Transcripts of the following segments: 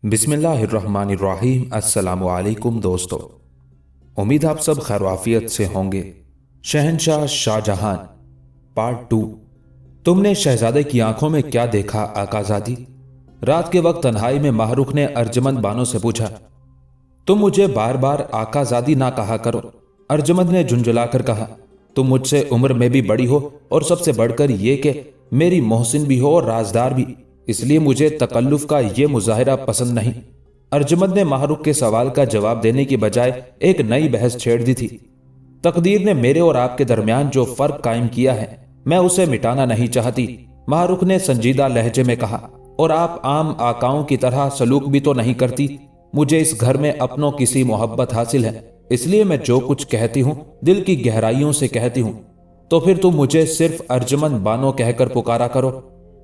बिस्मिल्लाहिर्रहमानिर्रहीम। अस्सलामु अलैकुम दोस्तों, उम्मीद आप सब खैर से होंगे। शहंशाह शाहजहां पार्ट 2। तुमने शहजादे की आंखों में क्या देखा आकाजादी? रात के वक्त तन्हाई में माहरुख ने अर्जमंद बानो से पूछा। तुम मुझे बार बार आकाजादी ना कहा करो, अर्जमंद ने झुंझुलाकर कहा। तुम मुझसे उम्र में भी बड़ी हो और सबसे बढ़कर ये कि मेरी मोहसिन भी हो और राजदार भी, इसलिए मुझे तकल्लुफ का ये मुजाहिरा पसंद नहीं। अर्जमंद ने माहरुख के सवाल का जवाब देने की बजाय एक नई बहस छेड़ दी थी। तकदीर ने मेरे और आपके दरमियान जो फर्क कायम किया है, मैं उसे मिटाना नहीं चाहती, माहरुख ने संजीदा लहजे में कहा। और आप आम आकाओं की तरह सलूक भी तो नहीं करती। मुझे इस घर में अपनों किसी मोहब्बत हासिल है, इसलिए मैं जो कुछ कहती हूँ दिल की गहराइयों से कहती हूँ। तो फिर तुम मुझे सिर्फ अर्जमंद बानो कहकर पुकारा करो।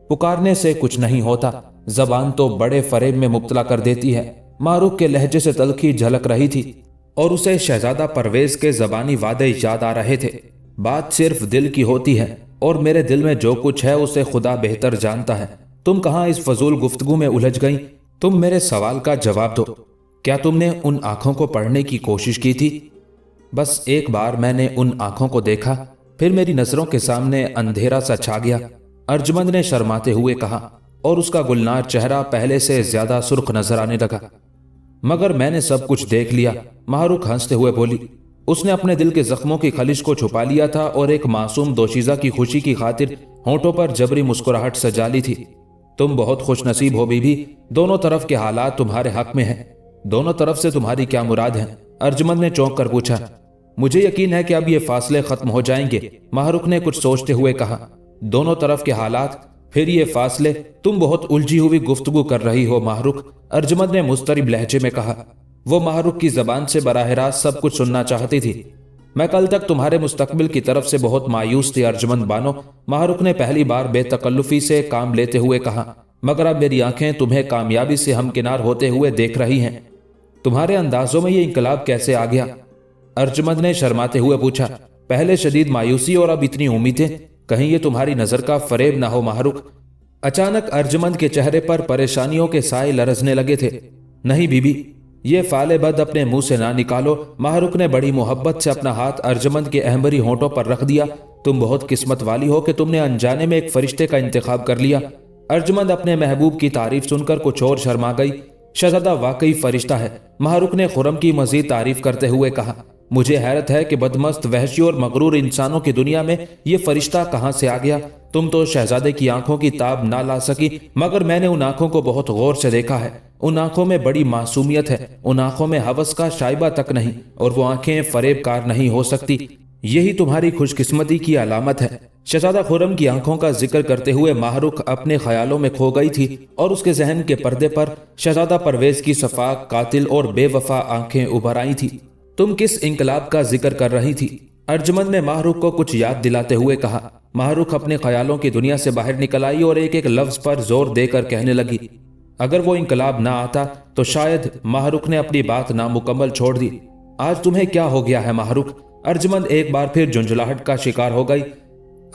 पुकारने से कुछ नहीं होता, जबान तो बड़े फरेब में मुब्तला कर देती है। माहरुख के लहजे से तलखी झलक रही थी और उसे शहजादा परवेज के जबानी वादे याद आ रहे थे। बात सिर्फ दिल की होती है और मेरे दिल में जो कुछ है उसे खुदा बेहतर जानता है। तुम कहाँ इस फजूल गुफ्तगू में उलझ गई? तुम मेरे सवाल का जवाब दो। क्या तुमने उन आंखों को पढ़ने की कोशिश की थी? बस एक बार मैंने उन आंखों को देखा, फिर मेरी नजरों के सामने अंधेरा सा छा गया, अर्जमंद ने शर्माते हुए कहा, और उसका गुलनार चेहरा पहले से ज्यादा सुर्ख नजर आने लगा। मगर मैंने सब कुछ देख लिया, माहरुख हंसते हुए बोली। उसने अपने दिल के जख्मों की खलिश को छुपा लिया था और एक मासूम दोशीजा की खुशी की खातिर होंठों पर जबरी मुस्कुराहट सजा ली थी। तुम बहुत खुश नसीब हो बीबी, दोनों तरफ के हालात तुम्हारे हक में हैं। दोनों तरफ से तुम्हारी क्या मुराद है? अर्जमंद ने चौंक कर पूछा। मुझे यकीन है कि अब ये फासले खत्म हो जाएंगे, माहरुख ने कुछ सोचते हुए कहा। दोनों तरफ के हालात, फिर ये फासले, तुम बहुत उलझी हुई गुफ्तगू कर रही हो माहरुख, अर्जमंद ने मुस्तरिब लहजे में कहा। वो माहरुख की जबान से बराह रास्त सब कुछ सुनना चाहती थी। मैं कल तक तुम्हारे मुस्तकबिल की तरफ से बहुत मायूस थी अर्जमंद बानो, माहरुख ने पहली बार बेतकल्लुफी से काम लेते हुए कहा। मगर अब मेरी आंखें तुम्हें कामयाबी से हमकिनार होते हुए देख रही हैं। तुम्हारे अंदाजों में ये इंकलाब कैसे आ गया? अर्जमंद ने शर्माते हुए पूछा। पहले शदीद मायूसी और अब इतनी उम्मीदें, कहीं ये तुम्हारी नजर का फरेब ना हो माहरुख? अचानक अर्जमंद के चेहरे पर परेशानियों के साए लरजने लगे थे। नहीं बीबी, ये फाले बद अपने मुंह से ना निकालो, माहरुख ने बड़ी मोहब्बत से अपना हाथ अर्जमंद के अहमरी होंठों पर रख दिया। तुम बहुत किस्मत वाली हो कि तुमने अनजाने में एक फरिश्ते का इंतखाब कर लिया। अर्जमंद अपने महबूब की तारीफ सुनकर कुछ और शर्मा गई। शहजादा वाकई फरिश्ता है, माहरुख ने खुरम की मजीद तारीफ करते हुए कहा। मुझे हैरत है कि बदमस्त, वहशी और मगरूर इंसानों की दुनिया में ये फरिश्ता कहां से आ गया। तुम तो शहजादे की आंखों की ताब ना ला सकी, मगर मैंने उन आंखों को बहुत गौर से देखा है। उन आंखों में बड़ी मासूमियत है, उन आंखों में हवस का शाइबा तक नहीं, और वो आंखें फरेबकार नहीं हो सकती। यही तुम्हारी खुशकिस्मती की अलामत है। शहजादा खुरम की आंखों का जिक्र करते हुए माहरुख अपने ख्यालों में खो गई थी और उसके जहन के पर्दे पर शहजादा परवेज की सफाक, कातिल और बेवफा आंखें उभर आई थी। तुम किस इंकलाब का जिक्र कर रही थी? अर्जमंद ने माहरुख को कुछ याद दिलाते हुए कहा। माहरुख अपने ख्यालों की दुनिया से बाहर निकल आई और एक एक लफ्ज पर जोर देकर कहने लगी। अगर वो इंकलाब ना आता तो शायद, माहरुख ने अपनी बात नामुकम्मल छोड़ दी। आज तुम्हें क्या हो गया है माहरुख? अर्जमंद एक बार फिर झुंझुलाहट का शिकार हो गई।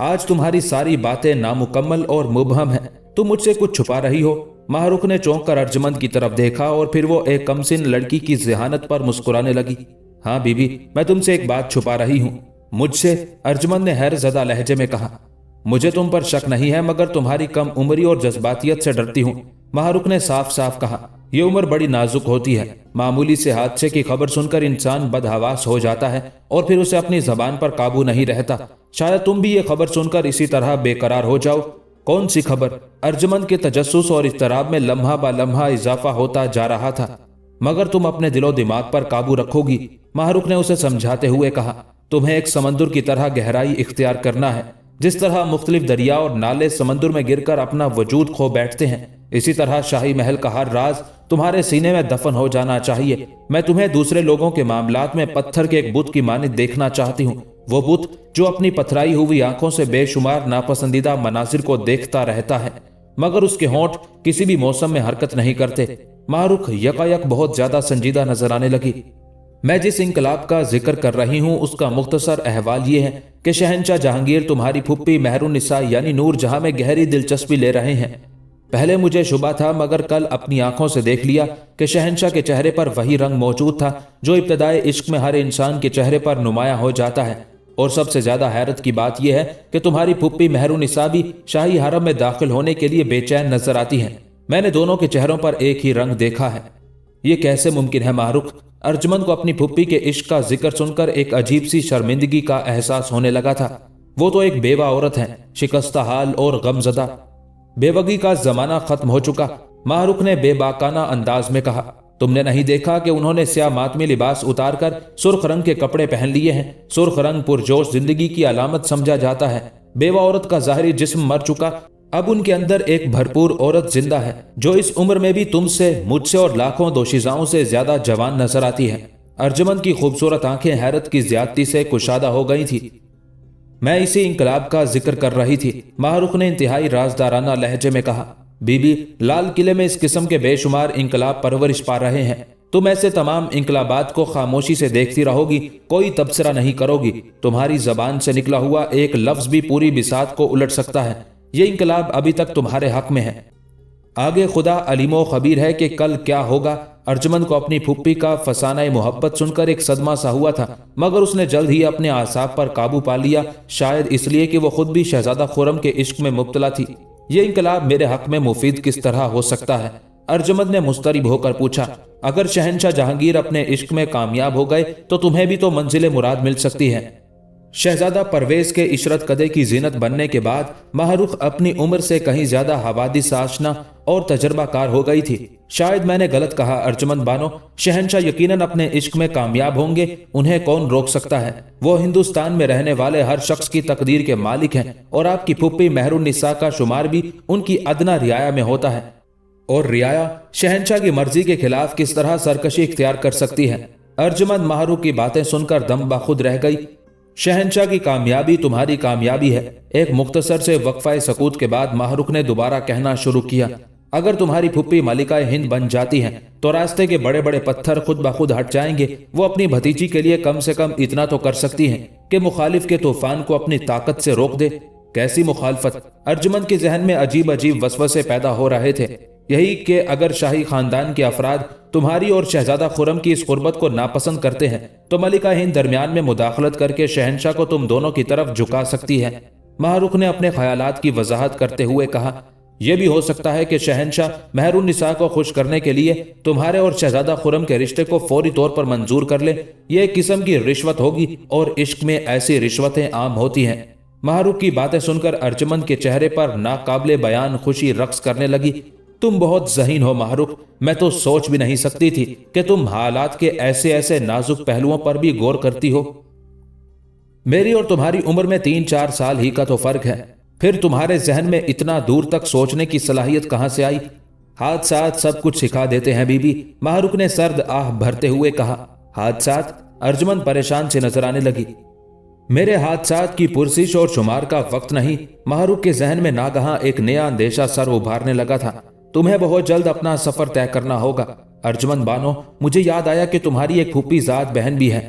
आज तुम्हारी सारी बातें नामुकम्मल और मुबहम हैं, तुम मुझसे कुछ छुपा रही हो। माहरुख ने चौंक कर अर्जमंद की तरफ देखा और फिर वो एक कमसिन लड़की की ज़हानत पर मुस्कुराने लगी। हाँ बीबी, मैं तुमसे एक बात छुपा रही हूँ। मुझसे? अर्जमंद ने हैरज़दा लहजे में कहा। मुझे तुम पर शक नहीं है, मगर तुम्हारी कम उम्री और जज्बातियत से डरती हूँ, माहरुख ने साफ साफ कहा। ये उम्र बड़ी नाजुक होती है, मामूली से हादसे की खबर सुनकर इंसान बदहवास हो जाता है और फिर उसे अपनी जबान पर काबू नहीं रहता। शायद तुम भी ये खबर सुनकर इसी तरह बेकरार हो जाओ। कौन सी खबर? अर्जमंद के तजस्सुस और इज़्तिराब में लम्हा ब लम्हा इजाफा होता जा रहा था। मगर तुम अपने दिलो दिमाग पर काबू रखोगी, माहरुख ने उसे समझाते हुए कहा। तुम्हें एक समंदर की तरह गहराई इख्तियार करना है। जिस तरह मुख्तलिफ दरिया और नाले समंदर में गिरकर अपना वजूद खो बैठते हैं, इसी तरह शाही महल का हर राज तुम्हारे सीने में दफन हो जाना चाहिए। मैं तुम्हें दूसरे लोगों के मामलात में पत्थर के एक बुत की मानित देखना चाहती हूँ, वो बुत जो अपनी पथराई हुई आंखों से बेशुमार नापसंदीदा मनासिर को देखता रहता है, मगर उसके होंठ किसी भी मौसम में हरकत नहीं करते। माहरुख यकायक बहुत ज्यादा संजीदा नजर आने लगी। मैं जिस इंकलाब का जिक्र कर रही हूँ उसका मुख्तसर अहवाल ये है कि शहनशाह जहांगीर तुम्हारी फुप्पी मेहरुन्निसा यानी नूर जहां में गहरी दिलचस्पी ले रहे हैं। पहले मुझे शुबा था, मगर कल अपनी आंखों से देख लिया कि शहनशाह के चेहरे पर वही रंग मौजूद था जो इब्तदाई इश्क में हर इंसान के चेहरे पर नुमाया हो जाता है। और सबसे ज्यादा हैरत की बात यह है कि तुम्हारी फुप्पी मेहरुन्निसा भी शाही हरम में दाखिल होने के लिए बेचैन नजर आती हैं। मैंने दोनों के चेहरों पर एक ही रंग देखा है। ये कैसे मुमकिन है माहरुख? अर्जुमंद को अपनी फुप्पी के इश्क का जिक्र सुनकर एक अजीब सी शर्मिंदगी का एहसास होने लगा था। वो तो एक बेवा औरत है, शिकस्ता हाल और गमजदा। बेवगी का जमाना खत्म हो चुका। माहरुख ने बेबाकाना अंदाज में कहा, तुमने नहीं देखा कि उन्होंने स्याह मातमी लिबास उतारकर सुर्ख रंग के कपड़े पहन लिए हैं? सुर्ख रंग पुरजोश जिंदगी की अलामत समझा जाता है। बेवा औरत का जाहिरी जिस्म मर चुका, अब उनके अंदर एक भरपूर औरत जिंदा है जो इस उम्र में भी तुमसे, मुझसे और लाखों दोशीजाओं से ज्यादा जवान नजर आती है। अर्जुमंद की खूबसूरत आंखें हैरत की ज्यादती से कुशादा हो गई थी। मैं इसी इंकलाब का जिक्र कर रही थी, माहरुख ने इंतहाई राजदाराना लहजे में कहा। बीबी, लाल किले में इस किस्म के बेशुमार इंकलाब परवरिश पा रहे हैं। तुम ऐसे तमाम इंकलाबात को खामोशी से देखती रहोगी, कोई तबसरा नहीं करोगी। तुम्हारी जबान से निकला हुआ एक लफ्ज भी पूरी बिसात को उलट सकता है। ये इंकलाब अभी तक तुम्हारे हक में है। आगे खुदा अलीमो खबीर है कि कल क्या होगा। अर्जुमंद को अपनी फुप्पी का फसाना मोहब्बत सुनकर एक सदमा सा हुआ था, मगर उसने जल्द ही अपने आसाब पर काबू पा लिया, शायद इसलिए कि वो खुद भी शहजादा खुर्रम के इश्क में मुब्तला थी। ये इंकलाब मेरे हक में मुफीद किस तरह हो सकता है? अर्जुमंद ने मुस्तरिब होकर पूछा। अगर शहनशाह जहांगीर अपने इश्क में कामयाब हो गए तो तुम्हें भी तो मंजिल मुराद मिल सकती है। शहजादा परवेज के इशरत कदे की जीनत बनने के बाद माहरुख अपनी उम्र से कहीं ज्यादा हवादिस आशना और तजर्बाकार हो गई थी। शायद मैंने गलत कहा अर्जुमंद बानो, शहनशाह यकीनन अपने इश्क में कामयाब होंगे, उन्हें कौन रोक सकता है? वो हिंदुस्तान में रहने वाले हर शख्स की तकदीर के मालिक हैं और आपकी फुप्पी मेहरुन्निसा का शुमार भी उनकी अदना रियाया में होता है। और रियाया शहनशाह की मर्जी के खिलाफ किस तरह सरकशी इख्तियार कर सकती है? अर्जुमंद माहरुख की बातें सुनकर दम बाखुद रह गई। शहनशाह की कामयाबी तुम्हारी कामयाबी है। एक मुख्तसर से वक्फा सकूत के बाद माहरुख ने दोबारा कहना शुरू किया। अगर तुम्हारी फुप्पी मलिकाए हिंद बन जाती हैं तो रास्ते के बड़े बड़े पत्थर खुद ब खुद हट जाएंगे। वो अपनी भतीजी के लिए कम से कम इतना तो कर सकती हैं कि मुखालिफ के तूफान को अपनी ताकत से रोक दे। कैसी मुखालफत? अर्जुमंद के जहन में अजीब अजीब वसवसे पैदा हो रहे थे। यही कि अगर शाही खानदान के अफराद तुम्हारी और शहजादा खुर्रम की इस कुर्बत को नापसंद करते हैं तो मलिका हिंद दरमियान में मुदाखलत करके शहनशाह को तुम दोनों की तरफ झुका सकती है। माहरुख ने अपने ख्यालात की वजाहत करते हुए कहा, यह भी हो सकता है कि शहनशाह मेहरुन्निसा को खुश करने के लिए तुम्हारे और शहजादा खुर्रम के रिश्ते को फौरी तौर पर मंजूर कर ले। यह एक किस्म की रिश्वत होगी और इश्क में ऐसी रिश्वतें आम होती हैं। माहरुख की बातें सुनकर अर्जुमंद के चेहरे पर नाकाबिले बयान खुशी रक्स करने लगी। तुम बहुत ज़हीन हो माहरुख, मैं तो सोच भी नहीं सकती थी कि तुम हालात के ऐसे ऐसे नाजुक पहलुओं पर भी गौर करती हो। मेरी और तुम्हारी उम्र में 3-4 साल ही का तो फर्क है, फिर तुम्हारे जहन में इतना दूर तक सोचने की सलाहियत कहां से आई? हादसात सब कुछ सिखा देते हैं बीबी, माहरुख ने सर्द आह भरते हुए कहा। हादसात? अर्जुमंद परेशान से नजर आने लगी। मेरे हादसात की पुरसिश और शुमार का वक्त नहीं। माहरुख के जहन में नागहां एक नया अंदेशा सर उभारने लगा था। तुम्हें बहुत जल्द अपना सफर तय करना होगा। अर्जुमंद बानो, मुझे याद आया कि तुम्हारी एक फूफी जात बहन भी है,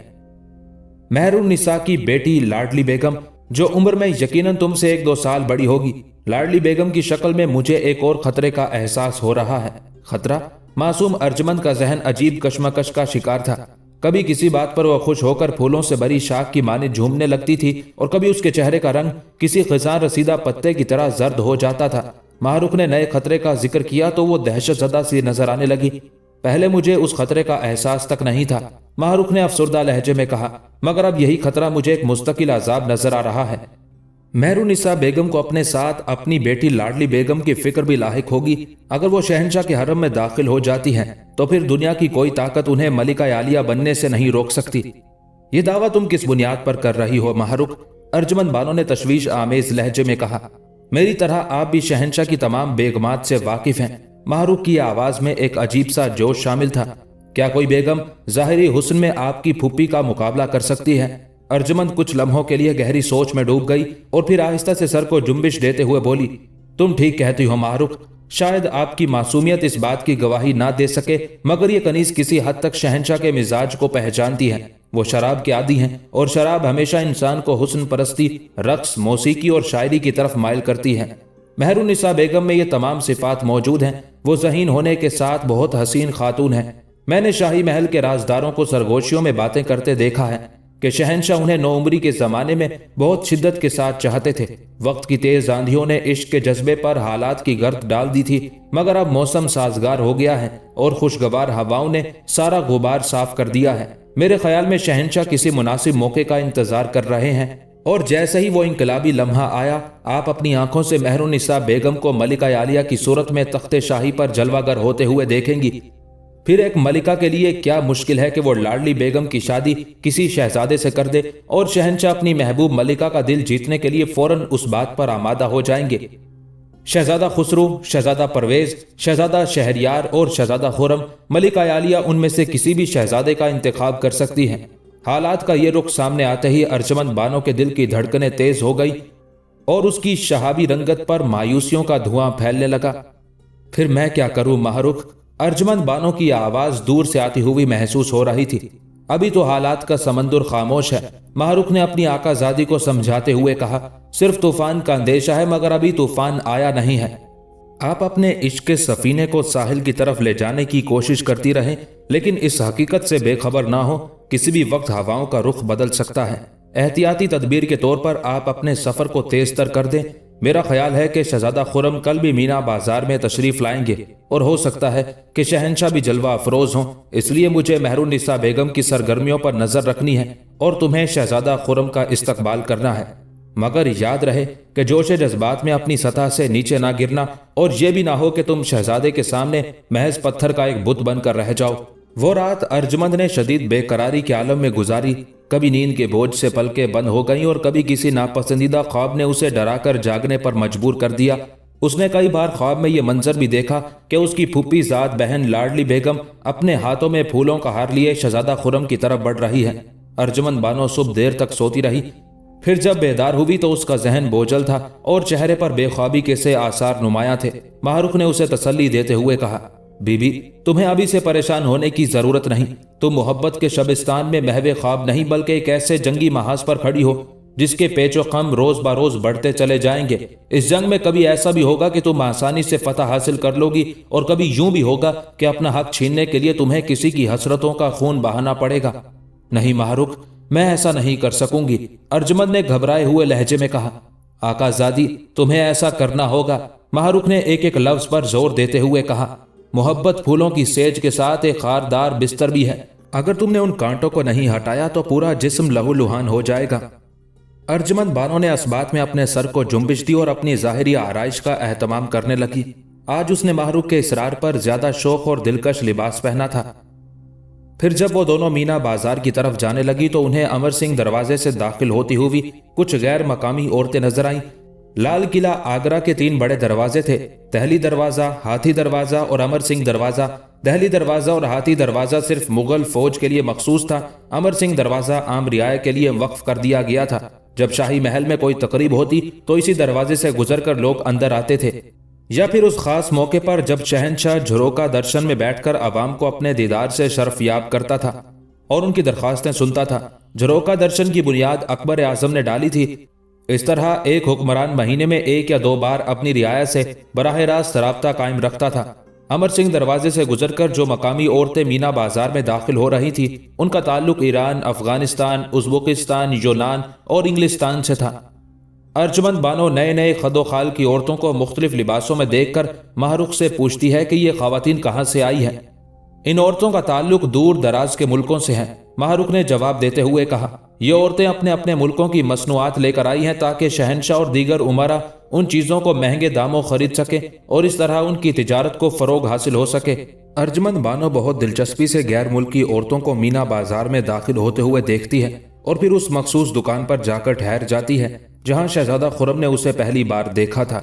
मेहरुन्निसा की बेटी लाडली बेगम, जो उम्र में यकीनन तुमसे 1-2 साल बड़ी होगी। लाडली बेगम की शक्ल में मुझे एक और खतरे का एहसास हो रहा है। खतरा? मासूम अर्जुमंद का जहन अजीब कशमकश का शिकार था। कभी किसी बात पर वह खुश होकर फूलों से भरी शाख की माने झूमने लगती थी और कभी उसके चेहरे का रंग किसी खिजान रसीदा पत्ते की तरह जर्द हो जाता था। माहरुख ने नए खतरे का जिक्र किया तो वो दहशतज़दा सी नजर आने लगी। पहले मुझे उस खतरे का एहसास तक नहीं था, माहरुख ने अफसुर्दा लहजे में कहा, मगर अब यही खतरा मुझे एक मुस्तकिल अजाब नजर आ रहा है। मेहरुन्निसा बेगम को अपने साथ अपनी बेटी लाडली बेगम की फिक्र भी लाहिक होगी। अगर वो शहनशाह के हरम में दाखिल हो जाती हैं तो फिर दुनिया की कोई ताकत उन्हें मलिका आलिया बनने से नहीं रोक सकती। ये दावा तुम किस बुनियाद पर कर रही हो माहरुख? अर्जुमंद बानो ने तशवीश आमेज लहजे में कहा। मेरी तरह आप भी शहनशाह की तमाम बेगमात से वाकिफ हैं। माहरुख की आवाज में एक अजीब सा जोश शामिल था। क्या कोई बेगम जाहिरी हुस्न में आपकी फूफी का मुकाबला कर सकती है? अर्जुमंद कुछ लम्हों के लिए गहरी सोच में डूब गई और फिर आहिस्ता से सर को जुम्बिश देते हुए बोली, तुम ठीक कहती हो माहरुख, शायद आपकी मासूमियत इस बात की गवाही ना दे सके, मगर ये कनीज किसी हद तक शहंशाह के मिजाज को पहचानती है। वो शराब के आदी हैं और शराब हमेशा इंसान को हुस्न परस्ती, रक्स, मौसीकी और शायरी की तरफ माइल करती है। मेहरुन्निसा बेगम में ये तमाम सिफात मौजूद हैं। वो ज़हीन होने के साथ बहुत हसीन खातून है। मैंने शाही महल के राजदारों को सरगोशियों में बातें करते देखा है कि शहंशाह उन्हें नौउम्री के ज़माने में बहुत शिद्दत के साथ चाहते थे। वक्त की तेज आंधियों ने इश्क के जज्बे पर हालात की गर्द डाल दी थी, मगर अब मौसम साजगार हो गया है और खुशगवार हवाओं ने सारा गुबार साफ कर दिया है। मेरे ख्याल में शहंशाह किसी मुनासिब मौके का इंतजार कर रहे हैं, और जैसे ही वो इनकलाबी लम्हा आया, आप अपनी आंखों से मेहरुन्निसा बेगम को मलिका आलिया की सूरत में तख्ते शाही पर जलवागर होते हुए देखेंगी। फिर एक मलिका के लिए क्या मुश्किल है कि वो लाडली बेगम की शादी किसी शहजादे से कर दे, और शहंशाह अपनी महबूब मलिका का दिल जीतने के लिए फौरन उस बात पर आमादा हो जाएंगे। शहजादा खुसरो, शहजादा परवेज, शहजादा शहरयार और शहजादा खुरम, मलिका आलिया उनमें से किसी भी शहजादे का इंतखाब कर सकती हैं। हालात का ये रुख सामने आते ही अर्जुमंद बानो के दिल की धड़कनें तेज हो गई और उसकी शहाबी रंगत पर मायूसियों का धुआं फैलने लगा। फिर मैं क्या करूं माहरुख? अर्जुमंद बानो की आवाज दूर से आती हुई महसूस हो रही थी। अभी तो हालात का समंदर खामोश है, माहरुख ने अपनी आकाजादी को समझाते हुए कहा। सिर्फ तूफान का अंदेशा है, मगर अभी तूफान आया नहीं है। आप अपने इश्क के सफीने को साहिल की तरफ ले जाने की कोशिश करती रहें, लेकिन इस हकीकत से बेखबर ना हो किसी भी वक्त हवाओं का रुख बदल सकता है। एहतियाती तदबीर के तौर पर आप अपने सफर को तेज तर कर दें। मेरा ख्याल है कि शहजादा खुरम कल भी मीना बाजार में तशरीफ लाएंगे और हो सकता है कि शहंशाह भी जलवा अफरोज हों। इसलिए मुझे मेहरुन्निसा बेगम की सरगर्मियों पर नजर रखनी है और तुम्हें शहजादा खुरम का इस्तकबाल करना है। मगर याद रहे कि जोश जज्बात में अपनी सतह से नीचे ना गिरना, और यह भी ना हो कि तुम शहजादे के सामने महज पत्थर का एक बुत बनकर रह जाओ। वो रात अर्जुमंद ने शदीद बेकरारी के आलम में गुजारी। कभी नींद के बोझ से पलकें बंद हो गईं और कभी किसी नापसंदीदा ख्वाब ने उसे डराकर जागने पर मजबूर कर दिया। उसने कई बार ख्वाब में ये मंजर भी देखा कि उसकी फूफी जात बहन लाडली बेगम अपने हाथों में फूलों का हार लिए शहजादा खुरम की तरफ बढ़ रही है। अर्जुमंद बानो सुबह देर तक सोती रही। फिर जब बेदार हुई तो उसका जहन बोझल था और चेहरे पर बेख्वाबी के से आसार नुमाया थे। माहरुख ने उसे तसल्ली देते हुए कहा, बीबी, तुम्हें अभी से परेशान होने की जरूरत नहीं। तुम मोहब्बत के शबिस्तान में महवे ख्वाब नहीं बल्कि एक ऐसे जंगी महाज पर खड़ी हो जिसके पेचो खम रोज बरोज बढ़ते चले जाएंगे। इस जंग में कभी ऐसा भी होगा कि तुम आसानी से फतह हासिल कर लोगी, और कभी यूं भी होगा कि अपना हक छीनने के लिए तुम्हें किसी की हसरतों का खून बहाना पड़ेगा। नहीं माहरुख, मैं ऐसा नहीं कर सकूंगी, अर्जुमंद ने घबराए हुए लहजे में कहा। आकाजादी, तुम्हें ऐसा करना होगा, माहरुख ने एक एक लफ्ज पर जोर देते हुए कहा। मोहब्बत फूलों की सेज के साथ एक खारदार बिस्तर भी है। अगर तुमने उन कांटों को नहीं हटाया तो पूरा जिस्म लहूलुहान हो जाएगा। अर्जुमंद बानो ने असबात में अपने सर को जुम्बिश दी और अपनी जाहिरी आराइश का एहतमाम करने लगी। आज उसने माहरुख के इसरार पर ज्यादा शौक और दिलकश लिबास पहना था। फिर जब वो दोनों मीना बाजार की तरफ जाने लगी तो उन्हें अमर सिंह दरवाजे से दाखिल होती हुई कुछ गैर मकामी औरतें नजर आईं। लाल किला आगरा के 3 बड़े दरवाजे थे, दहली दरवाजा, हाथी दरवाजा और अमर सिंह दरवाजा। दहली दरवाजा और हाथी दरवाजा सिर्फ मुगल फौज के लिए मखसूस था। अमर सिंह दरवाजा आम रियाया के लिए वक्फ कर दिया गया था। जब शाही महल में कोई तकरीब होती तो इसी दरवाजे से गुजरकर लोग अंदर आते थे, या फिर उस खास मौके पर जब शहंशाह झरोका दर्शन में बैठकर अवाम को अपने दीदार से शर्फयाब करता था और उनकी दरखास्तें सुनता था। झरोका दर्शन की बुनियाद अकबर आजम ने डाली थी। इस तरह एक हुक्मरान महीने में 1 या 2 बार अपनी रियाया से बराह रास्त राब्ता कायम रखता था। अमर सिंह दरवाजे से गुजरकर जो मकामी औरतें मीना बाजार में दाखिल हो रही थी उनका ताल्लुक ईरान, अफगानिस्तान, उज़्बेकिस्तान, यूनान और इंग्लिस्तान से था। अर्जुमंद बानो नए नए खदोखाल की औरतों को मुख्तलिफ लिबासों में देखकर माहरुख से पूछती है कि ये खवातीन कहाँ से आई हैं। इन औरतों का ताल्लुक दूर दराज के मुल्कों से है, माहरुख ने जवाब देते हुए कहा। ये औरतें अपने अपने मुल्कों की मसनूआत लेकर आई हैं ताकि शहंशाह और दीगर उमरा उन चीज़ों को महंगे दामों खरीद सके और इस तरह उनकी तिजारत को फरोग हासिल हो सके। अर्जुमंद बानो बहुत दिलचस्पी से गैर मुल्की औरतों को मीना बाजार में दाखिल होते हुए देखती है और फिर उस मखसूस दुकान पर जाकर ठहर जाती है जहां शहजादा खुरम ने उसे पहली बार देखा था।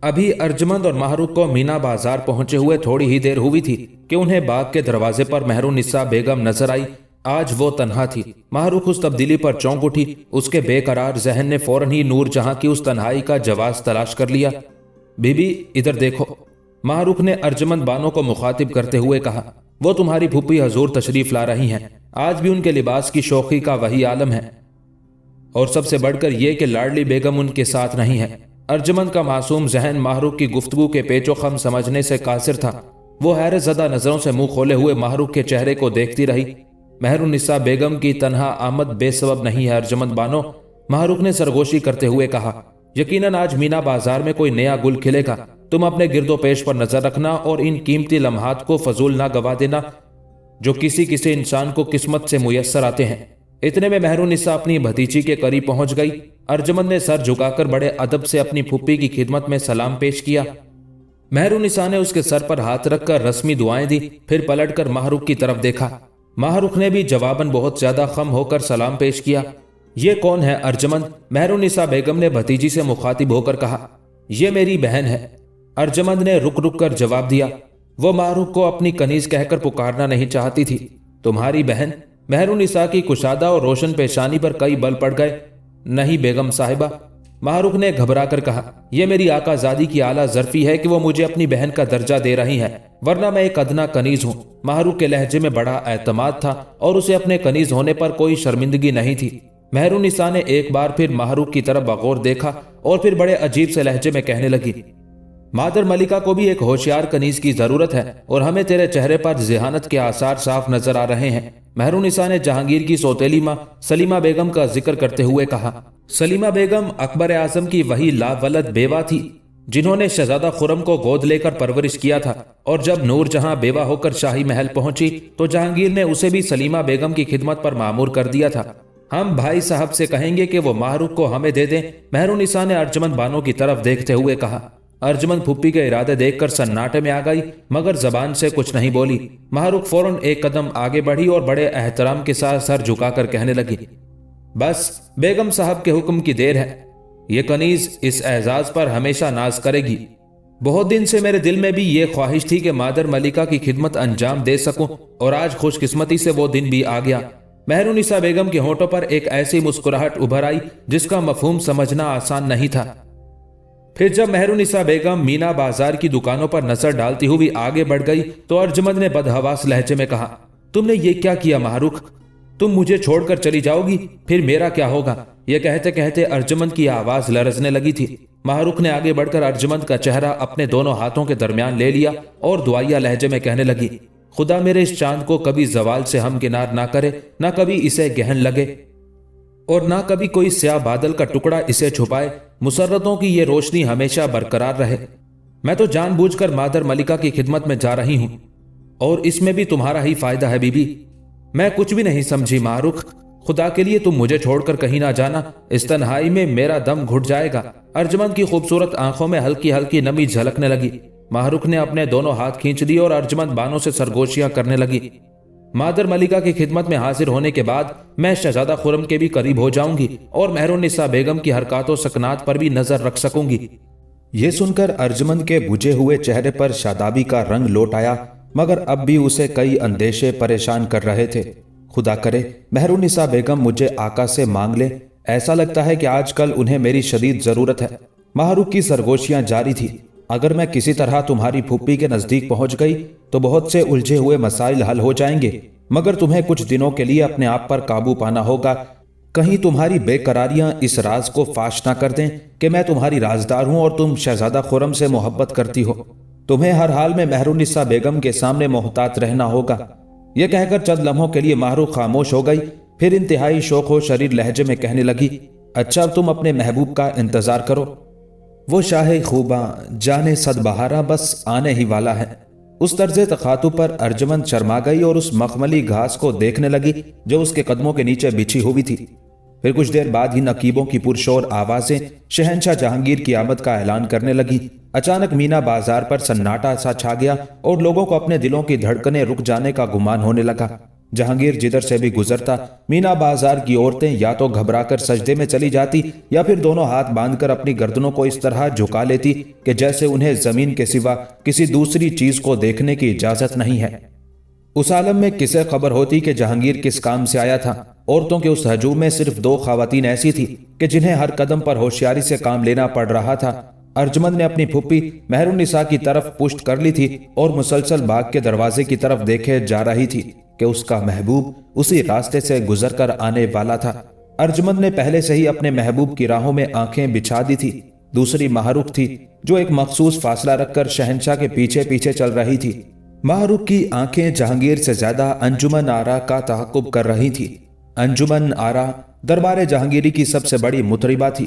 अभी अर्जुमंद और माहरुख को मीना बाजार पहुंचे हुए थोड़ी ही देर हुई थी कि उन्हें बाग के दरवाजे पर मेहरुन्निसा बेगम नजर आई। आज वो तन्हा थी। माहरुख उस तब्दीली पर चौंक उठी। उसके बेकरार जहन ने फौरन ही नूर जहां की उस तन्हाई का जवाब तलाश कर लिया। बीबी इधर देखो, माहरूख ने अर्जमंद बानो को मुखातिब करते हुए कहा। वो तुम्हारी फूफी हजूर तशरीफ ला रही हैं। आज भी उनके लिबास की शौकी का वही आलम है, और सबसे बढ़कर यह कि लाडली बेगम उनके साथ नहीं है। अर्जमंद का मासूम जहन माहरूख की गुफ्तगू के पेचो खम समझने से कासिर था। वो हैरत ज़दा नजरों से मुंह खोले हुए माहरूख के चेहरे को देखती रही। मेहरुन्निसा बेगम की तन्हा आमद बेसबब नहीं है अर्जमंद बानो, माहरूख ने सरगोशी करते हुए कहा। यकीनन आज मीना बाजार में कोई नया गुल खिलेगा। तुम अपने गिरदो पेश पर नजर रखना और इन कीमती लम्हात को फजूल ना गवा देना जो किसी किसी इंसान को किस्मत से मुयस्सर आते हैं। इतने में मेहरुन्निसा अपनी भतीजी के करीब पहुंच गई। अर्जमंद ने सर झुकाकर बड़े अदब से अपनी फूफी की खिदमत में सलाम पेश किया। मेहरुन्निसा ने उसके सर पर हाथ रखकर रस्मी दुआएं दी, फिर पलटकर माहरूख की तरफ देखा। माहरूख ने भी जवाबन बहुत ज्यादा खम होकर सलाम पेश किया। ये कौन है अर्जमंद? मेहरुन्निसा बेगम ने भतीजी से मुखातिब होकर कहा। ये मेरी बहन है, अर्जमंद ने रुक रुक कर जवाब दिया। वो माहरूख को अपनी कनीज कहकर पुकारना नहीं चाहती थी। तुम्हारी बहन? मेहरुन्निसा की कुशादा और रोशन पेशानी पर कई बल पड़ गए। नहीं बेगम साहिबा, माहरूख ने घबरा कर कहा। यह मेरी आकाजादी की आला जरफी है कि वो मुझे अपनी बहन का दर्जा दे रही है, वरना मैं एक अदना कनीज हूं। माहरूख के लहजे में बड़ा एतमाद था और उसे अपने कनीज होने पर कोई शर्मिंदगी नहीं थी। मेहरुन्निसा ने एक बार फिर माहरूख की तरफ बगौर देखा और फिर बड़े अजीब से लहजे में कहने लगी। मादर मलिका को भी एक होशियार कनीज की जरूरत है और हमें तेरे चेहरे पर जिहानत के आसार साफ नजर आ रहे हैं। मेहरुन्निसा ने जहांगीर की सौतेली मां सलीमा बेगम का जिक्र करते हुए कहा। सलीमा बेगम अकबर आजम की वही लावलद बेवा थी जिन्होंने शहजादा खुरम को गोद लेकर परवरिश किया था, और जब नूर जहां बेवा होकर शाही महल पहुंची तो जहांगीर ने उसे भी सलीमा बेगम की खिदमत पर मामूर कर दिया था। हम भाई साहब से कहेंगे कि वो माहरूख को हमें दे दें। मेहरुन्निसा ने अर्जमंद बानो की तरफ देखते हुए कहा। अर्जमंद फुप्पी के इरादे देखकर सन्नाटे में आ गई, मगर जबान से कुछ नहीं बोली। माहरूख फौरन एक कदम आगे बढ़ी और बड़े एहतराम के साथ सर झुकाकर कहने लगी। बस बेगम साहब के हुक्म की देर है। ये कनीज इस एजाज पर हमेशा नाज करेगी। बहुत दिन से मेरे दिल में भी ये ख्वाहिश थी कि मादर मलिका की खिदमत अंजाम दे सकूं, और आज खुशकिस्मती से वो दिन भी आ गया। मेहरुन्निसा बेगम के होंठों पर एक ऐसी मुस्कुराहट उभर आई जिसका मफहूम समझना आसान नहीं था। फिर जब मेहरुन्निसा बेगम मीना बाजार की दुकानों पर नजर डालती हुई आगे बढ़ गई तो अर्जमंद ने बदहवास लहजे में कहा। तुमने ये क्या किया माहरूख? तुम मुझे छोड़कर चली जाओगी, फिर मेरा क्या होगा? यह कहते कहते अर्जमंद की आवाज लरजने लगी थी। माहरूख ने आगे बढ़कर अर्जमंद का चेहरा अपने दोनों हाथों के दरमियान ले लिया और दुआया लहजे में कहने लगी। खुदा मेरे इस चांद को कभी जवाल से हमकिनार ना करे, ना कभी इसे गहन लगे, और ना कभी कोई स्याह बादल का टुकड़ा इसे छुपाए। मुसर्रतों की ये रोशनी हमेशा बरकरार रहे। मैं तो जानबूझकर मादर मलिका की खिदमत में जा रही हूं, और इसमें भी तुम्हारा ही फायदा है बीबी। मैं कुछ भी नहीं समझी माहरूख। खुदा के लिए तुम मुझे छोड़कर कहीं ना जाना, इस तन्हाई में मेरा दम घुट जाएगा। अर्जमंद की खूबसूरत आंखों में हल्की हल्की नमी झलकने लगी। माहरूख ने अपने दोनों हाथ खींच दिए और अर्जमंद बानों से सरगोशियां करने लगी। मादर मलिका की खिदमत में हाजिर होने के बाद मैं शहजादा खुरम के भी करीब हो जाऊंगी और मेहरुन्निसा बेगम की हरकातों सकनात पर भी नजर रख सकूंगी। ये सुनकर अर्जमंद के बुझे हुए चेहरे पर शादाबी का रंग लौट आया, मगर अब भी उसे कई अंदेशे परेशान कर रहे थे। खुदा करे मेहरुन्निसा बेगम मुझे आका से मांग ले। ऐसा लगता है कि आजकल उन्हें मेरी शदीद जरूरत है। माहरूख की सरगोशियां जारी थी। अगर मैं किसी तरह तुम्हारी फूफी के नजदीक पहुंच गई तो बहुत से उलझे हुए मसाइल हल हो जाएंगे, मगर तुम्हें कुछ दिनों के लिए अपने आप पर काबू पाना होगा। कहीं तुम्हारी बेकरारियां इस राज को फाश ना कर दें कि मैं तुम्हारी राजदार हूं और तुम शहजादा खुरम से मोहब्बत करती हो। तुम्हें हर हाल में मेहरुन्निसा बेगम के सामने मोहतात रहना होगा। यह कहकर चंद लम्हों के लिए माहरूख खामोश हो गई, फिर इंतहाई शौक व शरीर लहजे में कहने लगी। अच्छा, अब तुम अपने महबूब का इंतजार करो। वो शाहे खूबा जाने सदबहारा बस आने ही वाला है। उस तर्जे तखातु पर अर्जमंद शर्मा गई और उस मखमली घास को देखने लगी जो उसके कदमों के नीचे बिछी हुई थी। फिर कुछ देर बाद ही नकीबों की पुरशोर आवाजें शहंशाह जहांगीर की आमद का ऐलान करने लगी। अचानक मीना बाजार पर सन्नाटा सा छा गया और लोगों को अपने दिलों की धड़कनें रुक जाने का गुमान होने लगा। जहांगीर जिधर से भी गुजरता मीना बाजार की औरतें या तो घबराकर सजदे में चली जाती या फिर दोनों हाथ बांधकर अपनी गर्दनों को इस तरह झुका लेती कि जैसे उन्हें जमीन के सिवा किसी दूसरी चीज को देखने की इजाजत नहीं है। उस आलम में किसे खबर होती कि जहांगीर किस काम से आया था। औरतों के उस हजूम में सिर्फ 2 खवातीन ऐसी थी कि जिन्हें हर कदम पर होशियारी से काम लेना पड़ रहा था। अर्जुमंद ने अपनी फुप्पी मेहरुन्निसा की तरफ पुश्त कर ली थी और मुसलसल बाग के दरवाजे की तरफ देखे जा रही थी कि उसका महबूब उसी रास्ते से गुजरकर आने वाला था। अर्जुमंद ने पहले से ही अपने महबूब की राहों में आंखें बिछा दी थी। दूसरी माहरूख थी जो एक मखसूस फासला रखकर शहंशाह के पीछे पीछे चल रही थी। माहरूख की आंखें जहांगीर से ज्यादा अंजुमन आरा का तहक्कुब कर रही थी। अंजुमन आरा दरबार जहांगीरी की सबसे बड़ी मुतरिबा थी।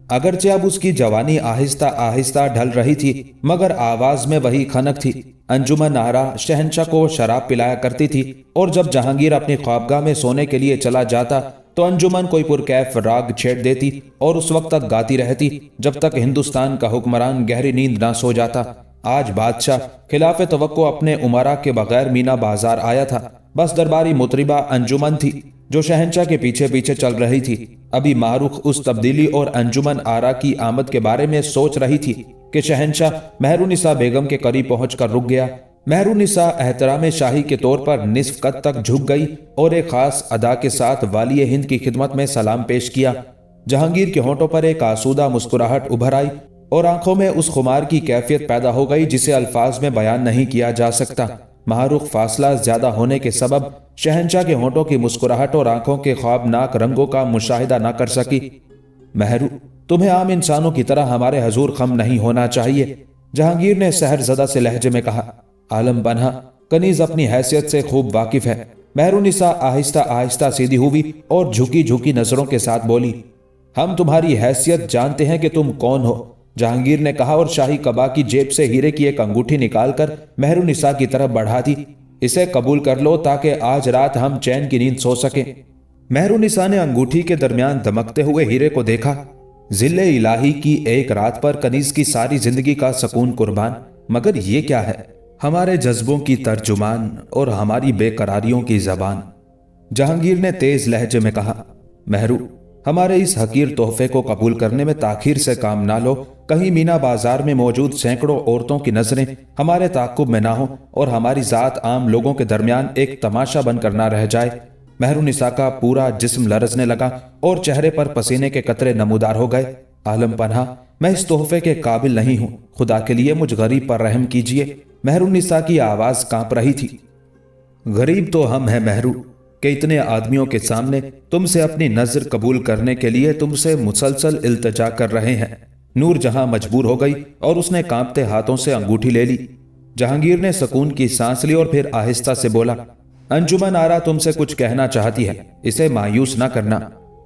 अगरचे अब उसकी जवानी आहिस्ता आहिस्ता ढल रही थी, मगर आवाज में वही खनक थी। अंजुमन आरा शहंशाह को शराब पिलाया करती थी और जब जहांगीर अपनी ख्वाबगाह में सोने के लिए चला जाता तो अंजुमन कोई पुरकैफ राग छेड़ देती और उस वक्त तक गाती रहती जब तक हिंदुस्तान का हुक्मरान गहरी नींद ना सो जाता। आज बादशाह खिलाफ तवक्को अपने उमरा के बगैर मीना बाजार आया था। बस दरबारी मुतरिबा अंजुमन थी जो शहंशाह के पीछे पीछे चल रही थी। अभी मारूख उस तब्दीली और अंजुमन आरा की आमद के बारे में सोच रही थी कि शहंशाह मेहरुन्निसा बेगम के करीब पहुंचकर रुक गया। मेहरुन्निसा एहतराम शाही के तौर पर निस्फ कद तक झुक गई और एक खास अदा के साथ वालिय हिंद की खिदमत में सलाम पेश किया। जहांगीर के होंठों पर एक आसूदा मुस्कुराहट उभर आई और आंखों में उस खुमार की कैफियत पैदा हो गई जिसे अल्फाज में बयान नहीं किया जा सकता। माहरूख फासला ज्यादा होने के सबब शहंशाह के होंठों की मुस्कुराहट और आंखों के ख्वाबनाक रंगों का मुशाहिदा न कर सकी। महरू, तुम्हें आम इंसानों की तरह हमारे हजूर खम नहीं होना चाहिए, जहांगीर ने सहरजदा से लहजे में कहा। आलम पन्हा कनीज अपनी हैसियत से खूब वाकिफ है। मेहरुन्निसा आहिस्ता आहिस्ता सीधी हुई और झुकी झुकी नजरों के साथ बोली, हम तुम्हारी हैसियत जानते हैं कि तुम कौन हो, जहांगीर ने कहा और शाही कबा की जेब से हीरे की एक अंगूठी निकालकर मेहरुन्निसा की तरफ बढ़ा दी। इसे कबूल कर लो ताकि आज रात हम चैन की नींद सो सकें। मेहरुन्निसा ने अंगूठी के दरमियान दमकते हुए हीरे को देखा। जिले इलाही की एक रात पर कनीज की सारी जिंदगी का सुकून कुर्बान, मगर ये क्या है? हमारे जज्बों की तर्जुमान और हमारी बेकरारियों की जबान। जहांगीर ने तेज लहजे में कहा, महरू, हमारे इस हकीर तोहफे को कबूल करने में ताखीर से काम ना लो। कहीं मीना बाजार में मौजूद सैकड़ों औरतों की नजरें हमारे ताकुब में ना हो और हमारी जात आम लोगों के दरमियान एक तमाशा बनकर ना रह जाए। मेहरुन्निसा का पूरा जिस्म लरजने लगा और चेहरे पर पसीने के कतरे नमूदार हो गए। आलम पन्हा, मैं इस तोहफे के काबिल नहीं हूं, खुदा के लिए मुझ गरीब पर रहम कीजिए। मेहरुन्निसा की आवाज कांप रही थी। गरीब तो हम हैं महरू, कि इतने आदमियों के सामने तुमसे अपनी नजर कबूल करने के लिए तुमसे मुसलसल इल्तजा कर रहे हैं। नूर जहां मजबूर हो गई और उसने कांपते हाथों से अंगूठी ले ली। जहांगीर ने सुकून की सांस ली और फिर आहिस्ता से बोला, अंजुमन आरा तुमसे कुछ कहना चाहती है, इसे मायूस ना करना।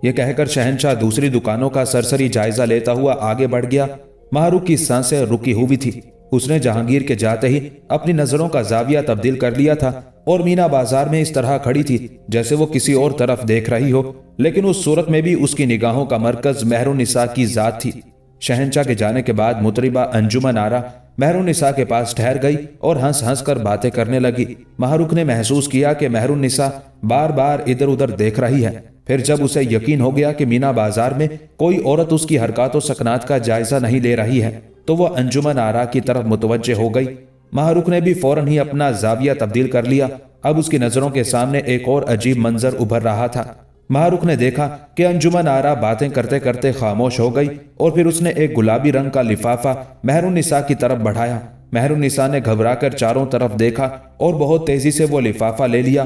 यह कहकर शहंशाह दूसरी दुकानों का सरसरी जायजा लेता हुआ आगे बढ़ गया। माहरूख की सांसें रुकी हुई थी। उसने जहांगीर के जाते ही अपनी नजरों का जाविया तब्दील कर लिया था और मीना बाजार में इस तरह खड़ी थी जैसे वो किसी और तरफ देख रही हो, लेकिन उस सूरत में भी उसकी निगाहों का मरकज मेहरुन्निसा की जात थी। शहंशाह के जाने के बाद मुतरिबा अंजुमन आरा मेहरुन्निसा के पास ठहर गई और हंस हंस कर बातें करने लगी। माहरूख ने महसूस किया कि मेहरुन्निसा बार बार इधर उधर देख रही है। फिर जब उसे यकीन हो गया कि मीना बाजार में कोई औरत उसकी हरकत सकनात का जायजा नहीं ले रही है तो वह अंजुमन आरा की तरफ मुतवज्जे हो गई। माहरूख ने भी फौरन ही अपना जाविया तब्दील कर लिया। अब उसकी नजरों के सामने एक और अजीब मंजर उभर रहा था। माहरूख ने देखा कि अंजुमन आरा बातें करते करते खामोश हो गई और फिर उसने एक गुलाबी रंग का लिफाफा मेहरुन्निसा की तरफ बढ़ाया। मेहरुन्निसा ने घबराकर चारों तरफ देखा और बहुत तेजी से वो लिफाफा ले लिया।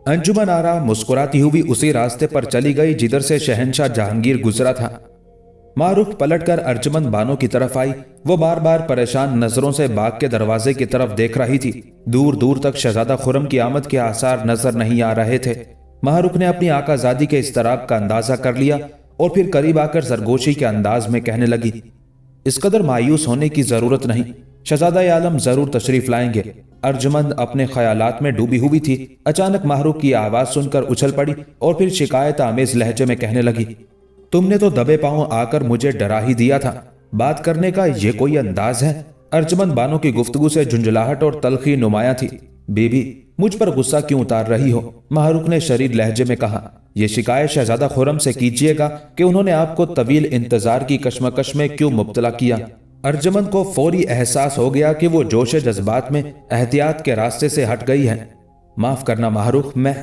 अंजुमन आरा मुस्कुराती हुई उसी रास्ते पर चली गई जिधर से शहंशाह जहांगीर गुजरा था। मारूख पलटकर अर्जुमंद बानो की तरफ आई। वो बार बार परेशान नजरों से बाग के दरवाजे की तरफ देख रही थी। दूर दूर तक शहजादा खुर्रम की आमद के आसार नजर नहीं आ रहे थे। माहरूख ने अपनी आकाजादी के इस्तराब का अंदाजा कर लिया और फिर करीब आकर सरगोशी के अंदाज में कहने लगी, इस कदर मायूस होने की जरूरत नहीं, शहजादा आलम जरूर तशरीफ लाएंगे। अर्जुमंद अपने ख्यालात में डूबी हुई थी। अचानक माहरूख की आवाज सुनकर उछल पड़ी और फिर शिकायत आमेज लहजे में कहने लगी, तुमने तो दबे पांव आकर मुझे डरा ही दिया था। बात करने का ये कोई अंदाज है? अर्जुमंद बानो की गुफ्तगू से झुंझलाहट और तलखी नुमाया थी। बीबी, मुझ पर गुस्सा क्यों उतार रही हो? माहरूख ने शरीर लहजे में कहा, यह शिकायत शहजादा खुर्रम से कीजिएगा कि उन्होंने आपको तवील इंतजार की कश्मकश में क्यों मुब्तला किया। अर्जुमंद को फौरी एहसास हो गया कि वो जोश जज्बात में एहतियात के रास्ते से हट गई है। माफ करना माहरूख, मैं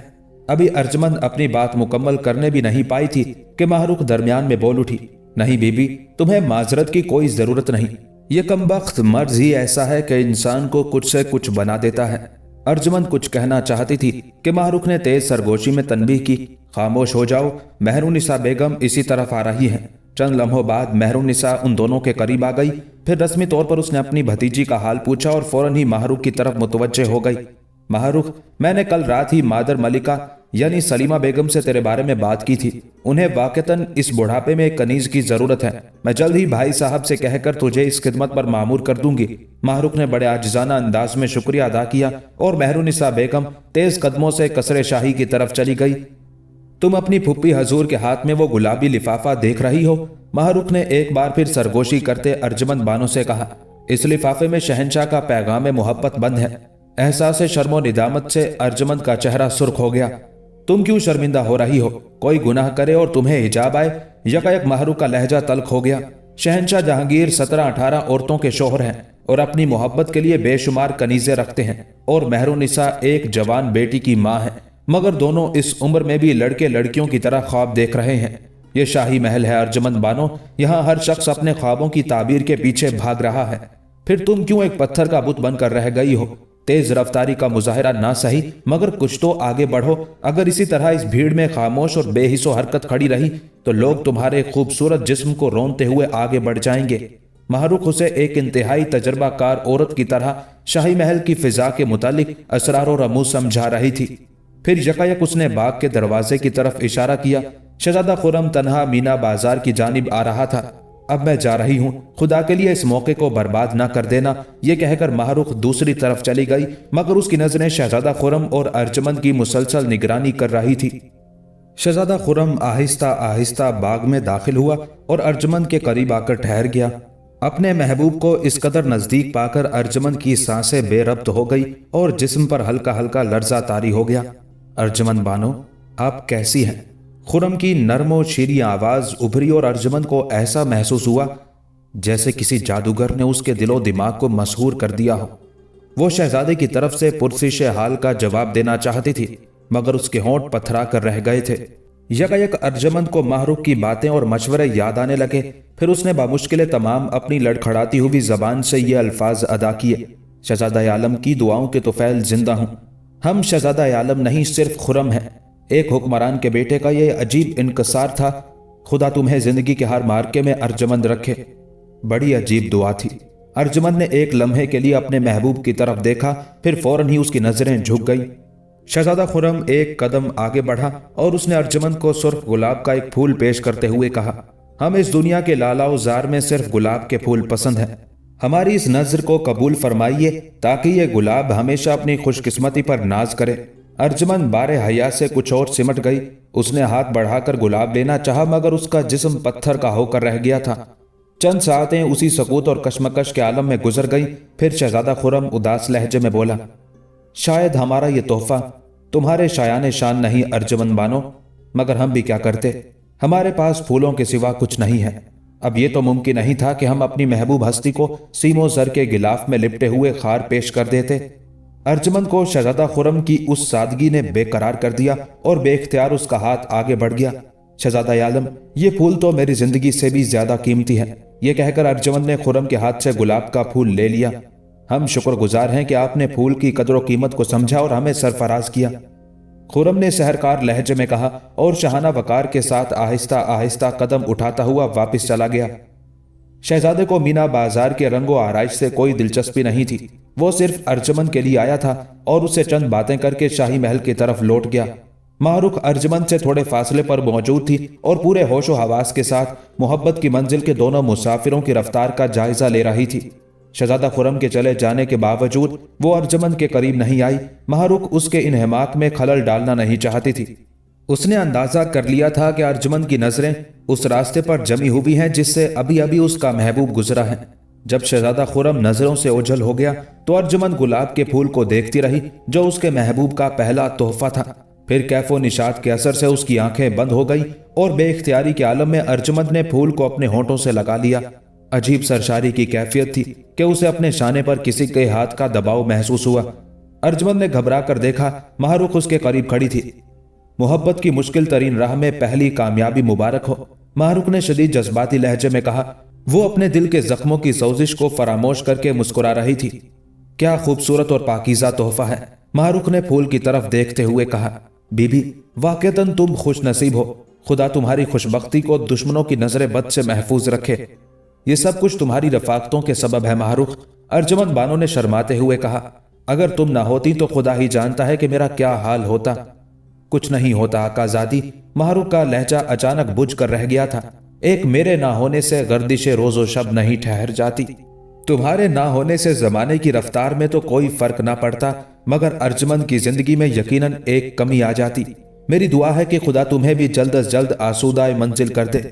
अभी अर्जुमंद अपनी बात मुकम्मल करने भी नहीं पाई थी कि माहरूख दरमियान में बोल उठी, नहीं बीबी, तुम्हें माजरत की कोई जरूरत नहीं। ये कमबख्त मर्ज ही ऐसा है कि इंसान को कुछ से कुछ बना देता है। अर्जुमंद कुछ कहना चाहती थी कि माहरुख ने तेज सरगोशी में तनबीह की, खामोश हो जाओ, मेहरुन्निसा बेगम इसी तरफ आ रही हैं। चंद लम्हों बाद मेहरुन्निसा उन दोनों के करीब आ गई। फिर रस्मी तौर पर उसने अपनी भतीजी का हाल पूछा और फौरन ही माहरुख की तरफ मुतवज्जे हो गई। माहरुख, मैंने कल रात ही मादर मलिका यानी सलीमा बेगम से तेरे बारे में बात की थी। उन्हें वाकतन इस बुढ़ापे में एक कनीज की जरूरत है। मैं जल्द ही भाई साहब से कहकर तुझे इस खिदमत पर मामूर कर दूंगी। माहरुख ने बड़े आजिजाना अंदाज में शुक्रिया अदा किया और मेहरुन्निसा बेगम तेज कदमों से कसरे शाही की तरफ चली गई। तुम अपनी फुप्पी हजूर के हाथ में वो गुलाबी लिफाफा देख रही हो? माहरुख ने एक बार फिर सरगोशी करते अर्जुमंद बानो से कहा। इस लिफाफे में शहंशाह का पैगाम मोहब्बत बंद है। एहसास शर्मो निदामत से अर्जुमंद का चेहरा सुर्ख हो गया। तुम क्यों शर्मिंदा हो रही हो? कोई गुनाह करे और तुम्हें हिजाब आए? यकायक माहरुख का लहजा तल्ख हो गया। शहंशाह जहांगीर 17-18 औरतों के शोहर हैं और अपनी मोहब्बत के लिए बेशुमार कनीजे रखते हैं, और मेहरुन्निसा एक जवान बेटी की माँ है, मगर दोनों इस उम्र में भी लड़के लड़कियों की तरह ख्वाब देख रहे हैं। ये शाही महल है अर्जुमंद बानो, यहाँ हर शख्स अपने ख्वाबों की ताबीर के पीछे भाग रहा है। फिर तुम क्यों एक पत्थर का बुत बनकर रह गई हो? तेज रफ्तारी का मुजाहिरा ना सही, मगर कुछ तो आगे बढ़ो। अगर इसी तरह इस भीड़ में खामोश और बेहिसो हरकत खड़ी रही तो लोग तुम्हारे खूबसूरत जिस्म को रोनते हुए आगे बढ़ जाएंगे। माहरुख उसे एक इंतहाई तजर्बाकार औरत की तरह शाही महल की फिजा के मुतालिक असरार और रमूज समझा रही थी। फिर यकायक उसने बाग के दरवाजे की तरफ इशारा किया। शहजादा खुर्रम तन्हा मीना बाजार की जानिब आ रहा था। अब मैं जा रही हूं, खुदा के लिए इस मौके को बर्बाद ना कर देना। यह कहकर माहरुख दूसरी तरफ चली गई, मगर उसकी नजरें शहजादा खुर्रम और अर्जुमंद की मुसलसल निगरानी कर रही थी। शहजादा खुर्रम आहिस्ता आहिस्ता बाग में दाखिल हुआ और अर्जुमंद के करीब आकर ठहर गया। अपने महबूब को इस कदर नजदीक पाकर अर्जुमंद की सांसें बेरब्त हो गई और जिस्म पर हल्का हल्का लर्जा तारी हो गया। अर्जुमंद बानो, आप कैसी हैं? खुर्रम की नरम और शीरी आवाज उभरी और अर्जुमंद को ऐसा महसूस हुआ जैसे किसी जादूगर ने उसके दिलो दिमाग को मशहूर कर दिया हो। वो शहजादे की तरफ से पुरसिश हाल का जवाब देना चाहती थी, मगर उसके होंठ पथरा कर रह गए थे। यकायक अर्जुमंद को माहरुख की बातें और मशवरे याद आने लगे। फिर उसने बामुश्किल तमाम अपनी लड़खड़ाती हुई जबान से ये अल्फाज अदा किए। शहजादा आलम की दुआओं के तुफैल जिंदा हूं। हम शहजादा आलम नहीं, सिर्फ खुर्रम है। एक हुक्मरान के बेटे का ये अजीब इनकसार था। खुदा तुम्हें जिंदगी के हर मार्के में अर्जुमंद रखे। बड़ी अजीब दुआ थी। अर्जुमंद ने एक लम्हे के लिए अपने महबूब की तरफ देखा, फिर फौरन ही उसकी नजरें झुक गई। शहजादा खुर्रम एक कदम आगे बढ़ा और उसने अर्जुमंद को सुर्ख गुलाब का एक फूल पेश करते हुए कहा, हम इस दुनिया के लालाओ जार में सिर्फ गुलाब के फूल पसंद हैं। हमारी इस नजर को कबूल फरमाइए ताकि ये गुलाब हमेशा अपनी खुशकिस्मती पर नाज करे। अर्जुमंद बारे हया से कुछ और सिमट गई। उसने हाथ बढ़ाकर गुलाब लेना चाहा, मगर उसका जिस्म पत्थर का होकर रह गया था। चंद सातें उसी सकूत और कशमकश के आलम में गुजर गई। फिर शहजादा खुर्रम उदास लहजे में बोला, शायद हमारा ये तोहफा तुम्हारे शायाने शान नहीं अर्जुमंद बानो, मगर हम भी क्या करते? हमारे पास फूलों के सिवा कुछ नहीं है। अब ये तो मुमकिन नहीं था कि हम अपनी महबूब हस्ती को सीमो जर के गिलाफ में लिपटे हुए खार पेश कर देते। अर्जुमंद को शहजादा खुर्रम की उस सादगी ने बेकरार कर दिया और बेख्तियार उसका हाथ आगे बढ़ गया। शहजादा आलम, ये फूल तो मेरी जिंदगी से भी ज्यादा कीमती है। यह कहकर अर्जुमंद ने खुर्रम के हाथ से गुलाब का फूल ले लिया। हम शुक्रगुजार हैं कि आपने फूल की कदर व कीमत को समझा और हमें सरफराज किया, खुर्रम ने सहरकार लहजे में कहा और शहाना वकार के साथ आहिस्ता आहिस्ता कदम उठाता हुआ वापस चला गया। शहजादे को मीना बाजार के रंगो आराइश से कोई दिलचस्पी नहीं थी। वो सिर्फ अर्जुमंद के लिए आया था और उससे चंद बातें करके शाही महल की तरफ लौट गया। माहरुख अर्जुमंद से थोड़े फासले पर मौजूद थी और पूरे होशो हवास के साथ मोहब्बत की मंजिल के दोनों मुसाफिरों की रफ्तार का जायजा ले रही थी। शहजादा खुर्रम के चले जाने के बावजूद वो अर्जुमंद के करीब नहीं आई। माहरुख उसके इन्हमाक में खलल डालना नहीं चाहती थी। उसने अंदाजा कर लिया था कि अर्जुमंद की नजरें उस रास्ते पर जमी हुई हैं जिससे अभी अभी उसका महबूब गुजरा है। जब शहजादा खुर्रम नजरों से ओझल हो गया तो अर्जुमंद गुलाब के फूल को देखती रही जो उसके महबूब का पहला तोहफा था। फिर कैफो निशात के असर से उसकी आंखें बंद हो गई और बेइख्तियारी के आलम में अर्जुमंद ने फूल को अपने होंठों से लगा लिया। अजीब सरशारी की कैफियत थी कि उसे अपने शाने पर किसी के हाथ का दबाव महसूस हुआ। अर्जुमंद ने घबरा कर देखा, माहरुख उसके करीब खड़ी थी। मोहब्बत की मुश्किल तरीन राह में पहली कामयाबी मुबारक हो। माहरूख ने शदीद जज्बाती लहजे में कहा। वो अपने दिल के जख्मों की सोजिश को फरामोश करके मुस्कुरा रही थी। क्या खूबसूरत और पाकीज़ा तोहफा है, माहरूख ने फूल की तरफ देखते हुए कहा। बीबी, वाकईतन तुम खुश नसीब हो। खुदा तुम्हारी खुशबख्ती को दुश्मनों की नजर बद से महफूज रखे। ये सब कुछ तुम्हारी रफाकतों के सबब है माहरूख, अर्जुमंद बानो ने शर्माते हुए कहा। अगर तुम ना होती तो खुदा ही जानता है कि मेरा क्या हाल होता। कुछ नहीं होता आकाजादी, माहरूख का लहजा अचानक बुझ कर रह गया था। एक मेरे ना होने से गर्दिशे रोजो शब नहीं ठहर जाती। तुम्हारे ना होने से जमाने की रफ्तार में तो कोई फर्क ना पड़ता, मगर अर्जुमंद की जिंदगी में यकीनन एक कमी आ जाती। मेरी दुआ है कि खुदा तुम्हें भी जल्द अज जल्द आसूदाए मंजिल कर दे।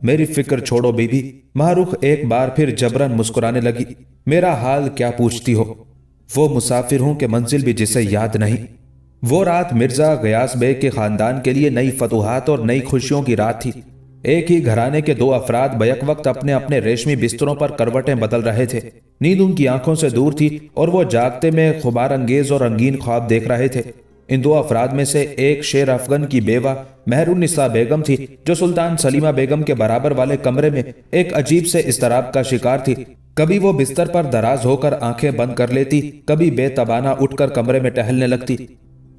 मेरी फिक्र छोड़ो बीबी, माहरूख एक बार फिर जबरन मुस्कुराने लगी। मेरा हाल क्या पूछती हो? वो मुसाफिर हूं कि मंजिल भी जिसे याद नहीं। वो रात मिर्जा गयास बेग के खानदान के लिए नई फतूहात और नई खुशियों की रात थी। एक ही घराने के दो अफराद बैक वक्त अपने अपने रेशमी बिस्तरों पर करवटें बदल रहे थे। नींद उनकी आंखों से दूर थी और वो जागते में खुबार अंगेज और रंगीन ख्वाब देख रहे थे। इन दो अफराद में से एक शेर अफगन की बेवा मेहरुन्निसा बेगम थी, जो सुल्तान सलीमा बेगम के बराबर वाले कमरे में एक अजीब से इस्तराब का शिकार थी। कभी वो बिस्तर पर दराज होकर आंखें बंद कर लेती, कभी बेतबाना उठकर कमरे में टहलने लगती,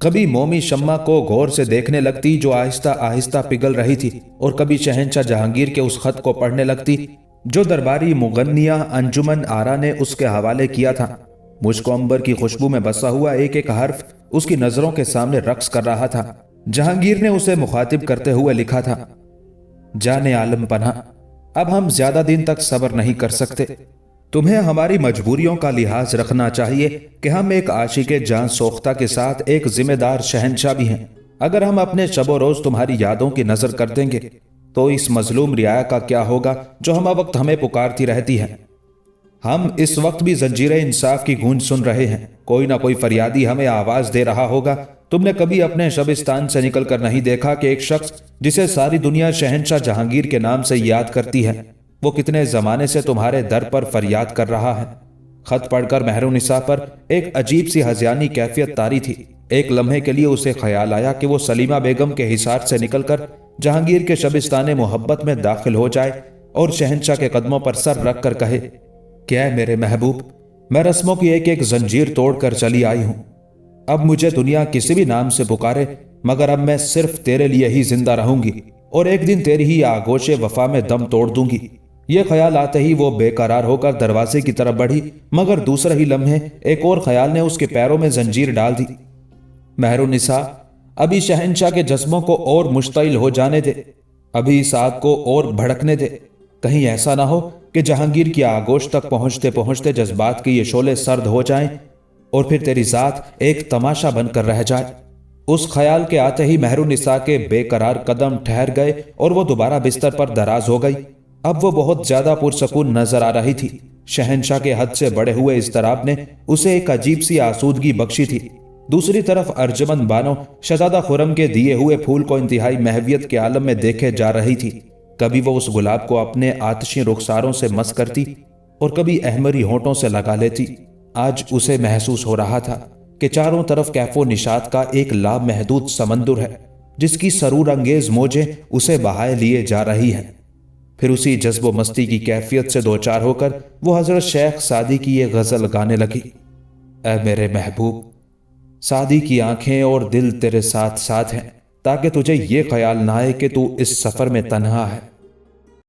कभी मोमी शम्मा को गौर से देखने लगती जो आहिस्ता आहिस्ता पिघल रही थी, और कभी शहंशाह जहांगीर के उस खत को पढ़ने लगती जो दरबारी मुगन्निया अंजुमन आरा ने उसके हवाले किया था। मुझको अंबर की खुशबू में बसा हुआ एक एक हर्फ उसकी नजरों के सामने रक्स कर रहा था। जहांगीर ने उसे मुखातिब करते हुए लिखा था, जाने आलम पनाह, अब हम ज्यादा दिन तक सब्र नहीं कर सकते। तुम्हें हमारी मजबूरियों का लिहाज रखना चाहिए कि हम एक आशिके जान सोख्ता के साथ एक जिम्मेदार शहंशाह भी हैं। अगर हम अपने शबो रोज तुम्हारी यादों की नजर कर देंगे तो इस मजलूम रियाया का क्या होगा जो हम वक्त हमें पुकारती रहती है। हम इस वक्त भी जंजीरे इंसाफ की गूंज सुन रहे हैं। कोई ना कोई फरियादी हमें आवाज दे रहा होगा। तुमने कभी अपने शबिस्तान से निकल कर नहीं देखा कि एक शख्स जिसे सारी दुनिया शहंशाह जहांगीर के नाम से याद करती है, वो कितने जमाने से तुम्हारे दर पर फरियाद कर रहा है। खत पढ़कर मेहरुन्निसा पर एक अजीब सी हज़ियानी कैफियत तारी थी। एक लम्हे के लिए उसे ख्याल आया कि वो सलीमा बेगम के हिसार से निकलकर जहांगीर के शबिस्तान मोहब्बत में दाखिल हो जाए और शहंशाह के कदमों पर सर रख कर कहे, क्या है मेरे महबूब, मैं रस्मों की एक एक जंजीर तोड़कर चली आई हूं। अब मुझे दुनिया किसी भी नाम से पुकारे, मगर अब मैं सिर्फ तेरे लिए ही जिंदा रहूंगी और एक दिन तेरी ही आगोशे वफा में दम तोड़ दूंगी। यह ख्याल आते ही वो बेकरार होकर दरवाजे की तरफ बढ़ी, मगर दूसरे ही लम्हे एक और ख्याल ने उसके पैरों में जंजीर डाल दी। मेहरुन्निसा, अभी शहंशाह के जज्बों को और मुश्तइल हो जाने दे, अभी इस आग को और भड़कने दे। कहीं ऐसा ना हो कि जहांगीर की आगोश तक पहुंचते पहुंचते जज्बात के ये शोले सर्द हो जाएं और फिर तेरी जात एक तमाशा बनकर रह जाए। उस ख्याल के आते ही मेहरुन्निसा के बेकरार कदम ठहर गए और वो दोबारा बिस्तर पर दराज हो गई। अब वो बहुत ज्यादा पुरसकून नजर आ रही थी। शहंशाह के हद से बड़े हुए इस्तराब ने उसे एक अजीब सी आसूदगी बख्शी थी। दूसरी तरफ अर्जुमंद बानो शहजादा खुरम के दिए हुए फूल को इंतहाई महवियत के आलम में देखे जा रही थी। कभी वो उस गुलाब को अपने आतिशी रुखसारों से मस करती और कभी अहमरी होंठों से लगा लेती। आज उसे महसूस हो रहा था कि चारों तरफ कैफो निशात का एक लामहदूद समंदर है जिसकी सरूर अंगेज मौजें उसे बहाए लिए जा रही हैं। फिर उसी जज्बो मस्ती की कैफियत से दो चार होकर वो हजरत शेख सादी की ये गजल गाने लगी। ऐ मेरे महबूब, सादी की आंखें और दिल तेरे साथ साथ हैं, ताकि तुझे ये ख्याल ना आए कि तू इस सफर में तन्हा है।